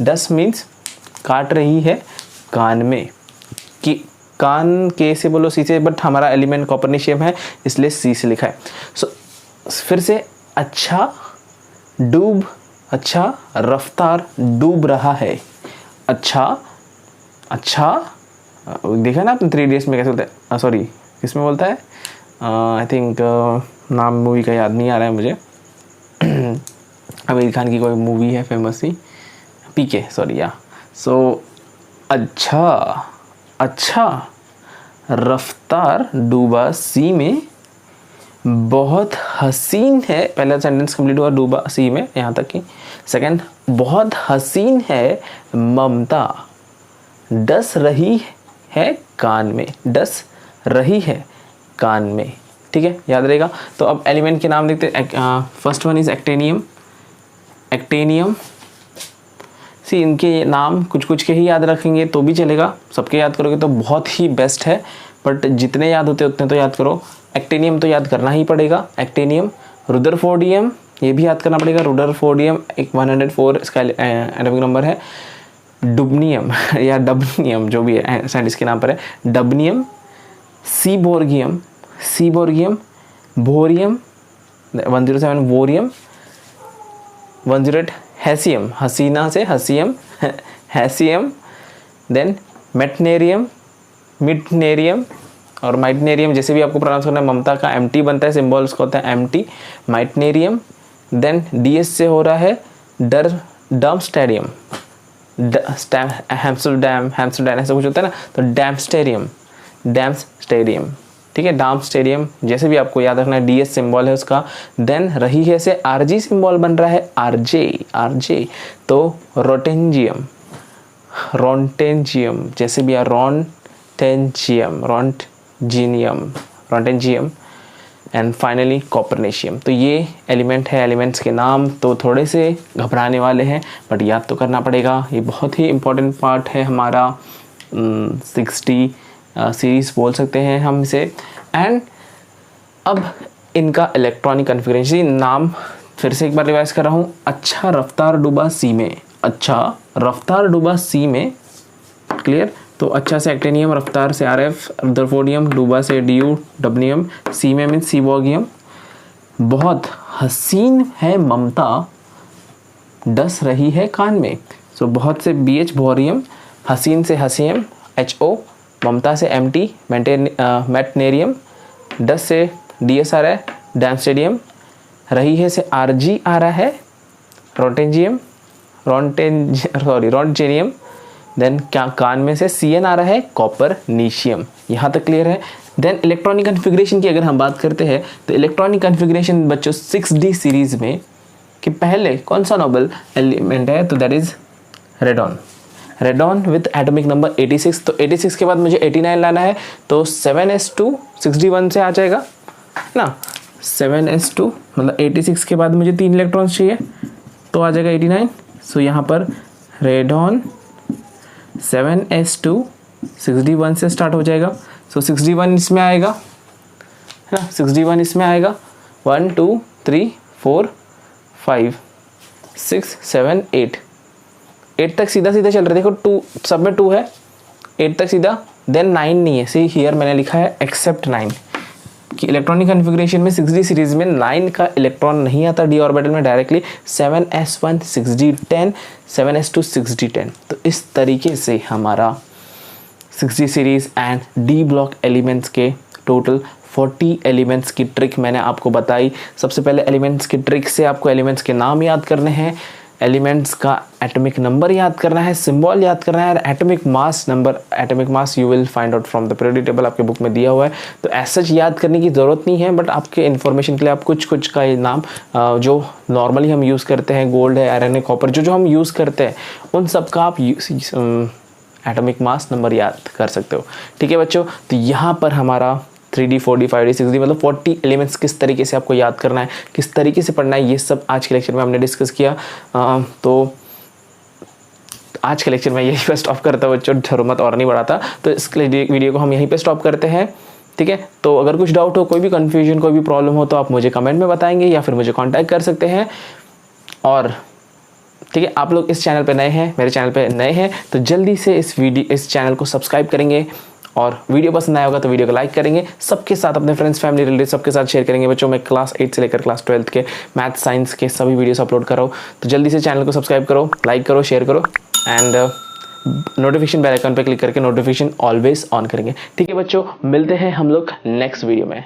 डस मीन्स काट रही है कान में, कि कान के से बोलो सी से, बट हमारा एलिमेंट कॉपरनिशियम है इसलिए सी से लिखा है। सो फिर से, अच्छा रफ्तार डूब रहा है। अच्छा देखा ना आपने 3 Idiots में कैसे बोलते हैं, सॉरी किस में बोलता है, आई थिंक नाम मूवी का याद नहीं आ रहा है मुझे। आमिर खान की कोई मूवी है फेमस सी, पीके, सॉरी या। सो अच्छा, रफ्तार डूबा सी में बहुत हसीन है। पहला सेंटेंस कंप्लीट हुआ डूबा सी में, यहाँ तक की। सेकंड, बहुत हसीन है ममता डस रही है कान में, डस रही है कान में। ठीक है, याद रहेगा। तो अब एलिमेंट के नाम देखते हैं। First one is actinium. Actinium सी, इनके नाम कुछ कुछ के ही याद रखेंगे तो भी चलेगा, सबके याद करोगे तो बहुत ही बेस्ट है, बट जितने याद होते उतने तो याद करो। एक्टेनियम तो याद करना ही पड़ेगा, एक्टेनियम। रुदरफोर्डियम, ये भी याद करना पड़ेगा, रुदरफोर्डियम एक 104 इसका एटॉमिक नंबर है। डुबनियम या डबनियम, जो भी है साइंटिस्ट के नाम पर है, डबनियम। सीबोर्गियम, सीबोर्गियम। Bohrium 107, bohrium. 108 हैसियम, हसीना से हसीयम हैसियम। देन मेटनेरियम, मिटनेरियम और माइटनेरियम, जैसे भी आपको प्रोनाउंस करना है। ममता का एमटी बनता है, सिंबल उसका होता है एमटी, माइटनेरियम। देन डीएस से हो रहा है डम स्टेडियम, हैम्स्टरडैम ऐसा कुछ होता है ना, तो डैम्स्टेरियम, डैम्स स्टेडियम। ठीक है, डाम स्टेडियम, जैसे भी आपको याद रखना है, डीएस सिंबल है उसका। देन रही है से आरजी सिंबल बन रहा है, आरजे, तो रोटेंजियम, रोन्टेंजियम, जैसे भी रोन्टेंजियम, रोन्टेंजियम। And finally कॉपरनेशियम। तो ये एलिमेंट है, एलिमेंट्स के नाम तो थोड़े से घबराने वाले हैं, बट याद तो करना पड़ेगा। ये बहुत ही इम्पोर्टेंट पार्ट है हमारा 60 सीरीज़ बोल सकते हैं हम इसे। एंड अब इनका इलेक्ट्रॉनिक कन्फिगरेशन, नाम फिर से एक बार रिवाइज कर रहा हूँ। अच्छा रफ्तार डूबा सी में, अच्छा रफ्तार डूबा सी में, क्लियर। तो अच्छा से एक्टेनियम, रफ्तार से आरएफ, रुदरफोर्डियम, डूबा से डीयू, डबनियम, सी में मीन्स सीबोर्गियम। बहुत हसीन है ममता डस रही है कान में, सो बहुत से BH बोरियम, हसीन से हसीयम HO, ममता से MT मेटनेरियम, डस से DS आ रहा है डैम्स्टेडियम, रही है से RG आ रहा है रोटेंजियम, रोन्टेनियम। देन क्या कान में से CN आ रहा है कॉपरनीशियम। यहाँ तक क्लियर है। देन इलेक्ट्रॉनिक कन्फिग्रेशन की अगर हम बात करते हैं तो इलेक्ट्रॉनिक कन्फिग्रेशन बच्चों 6D सीरीज में कि पहले कौन सा नोबल एलिमेंट है, तो that is radon. Radon with atomic number 86। तो 86 के बाद मुझे 89 लाना है, तो 7s2 61 से आ जाएगा ना, 7s2 मतलब 86 के बाद मुझे 3 इलेक्ट्रॉन्स चाहिए तो आ जाएगा 89। सो यहाँ पर रेडॉन 7s2 61 से स्टार्ट हो जाएगा। सो 61 इसमें आएगा है ना, 61 इसमें आएगा। 1 2 3 4 5 6 7 8 तक सीधा सीधा चल रहा है। देखो 2 सब में 2 है, 8 तक सीधा। देन 9 नहीं है, सी हियर मैंने लिखा है एक्सेप्ट 9 कि इलेक्ट्रॉनिक कन्फिग्रेशन में 6D सीरीज में 9 का इलेक्ट्रॉन नहीं आता डी ऑर्बिटल में directly. 7s1 6D10, 7s2 6D10। तो इस तरीके से हमारा 6D series and D block elements के टोटल 40 एलिमेंट्स की ट्रिक मैंने आपको बताई। सबसे पहले एलिमेंट्स की ट्रिक से आपको एलिमेंट्स के नाम याद करने हैं, एलिमेंट्स का एटॉमिक नंबर याद करना है, सिंबल याद करना है, atomic mass number, atomic mass you will find out from the periodic table, आपके बुक में दिया हुआ है। तो ऐसा याद करने की ज़रूरत नहीं है, बट आपके इन्फॉर्मेशन के लिए आप कुछ कुछ का नाम जो नॉर्मली हम यूज़ करते हैं, गोल्ड है, आयरन है, कॉपर, जो हम यूज़ करते हैं उन सब का आप एटॉमिक मास नंबर याद कर सकते हो। ठीक है बच्चों, तो यहाँ पर हमारा 3D 4D 5D 6D मतलब 40 एलिमेंट्स किस तरीके से आपको याद करना है, किस तरीके से पढ़ना है, ये सब आज के लेक्चर में हमने डिस्कस किया। तो आज के लेक्चर में यही पे स्टॉप करता हूँ बच्चों, ज़रूरत और नहीं बढ़ाता। तो इस वीडियो को हम यहीं पे स्टॉप करते हैं। ठीक है, तो अगर कुछ डाउट हो, कोई भी कन्फ्यूजन, कोई भी प्रॉब्लम हो तो आप मुझे कमेंट में बताएंगे या फिर मुझे कॉन्टैक्ट कर सकते हैं। और ठीक है, आप लोग इस चैनल पे नए हैं, मेरे चैनल पे नए हैं, तो जल्दी से इस चैनल को सब्सक्राइब करेंगे और वीडियो पसंद आया होगा तो वीडियो को लाइक करेंगे, सबके साथ, अपने फ्रेंड्स, फैमिली, रिलेटिव सबके साथ शेयर करेंगे। बच्चों मैं क्लास 8 से लेकर क्लास 12 के मैथ, साइंस के सभी वीडियोस अपलोड कर रहा हूँ, तो जल्दी से चैनल को सब्सक्राइब करो, लाइक करो, शेयर करो एंड नोटिफिकेशन बेल आइकन पर क्लिक करके नोटिफिकेशन ऑलवेज ऑन करेंगे। ठीक है बच्चों, मिलते हैं हम लोग नेक्स्ट वीडियो में।